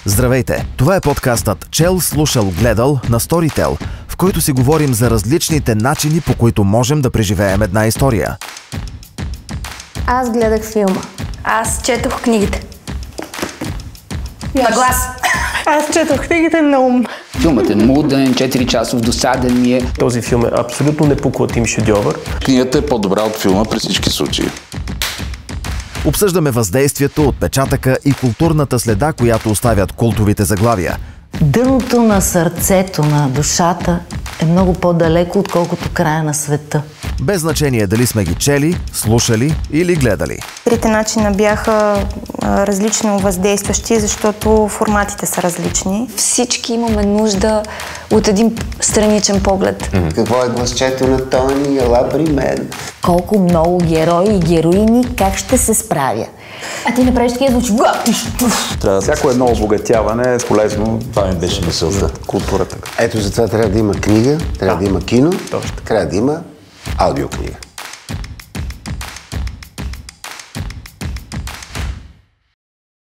Здравейте! Това е подкастът Чел, слушал, гледал на Storytel, в който си говорим за различните начини, по които можем да преживеем една история. Аз гледах филма. Аз четох книгите. На глас. Аз четох книгите на ум. Филмът е муден, 4-часов, досаден ми е. Този филм е абсолютно непоклатим шедьовър. Книгата е по-добра от филма при всички случаи. Обсъждаме въздействието, отпечатъка и културната следа, която оставят култовите заглавия. Дъното на сърцето, на душата е много по-далеко, отколкото края на света. Без значение дали сме ги чели, слушали или гледали. Трите начина бяха различно въздействащи, защото форматите са различни. Всички имаме нужда от един страничен поглед. Какво е гласчето на Тони? Ела при мен. Колко много герои и героини как ще се справя. А ти направиш такива звучи. Всяко едно обогатяване е полезно. Това ми беше мисълта. Културата. Ето затова трябва да има книга, трябва да има кино, трябва да има аудиокнига.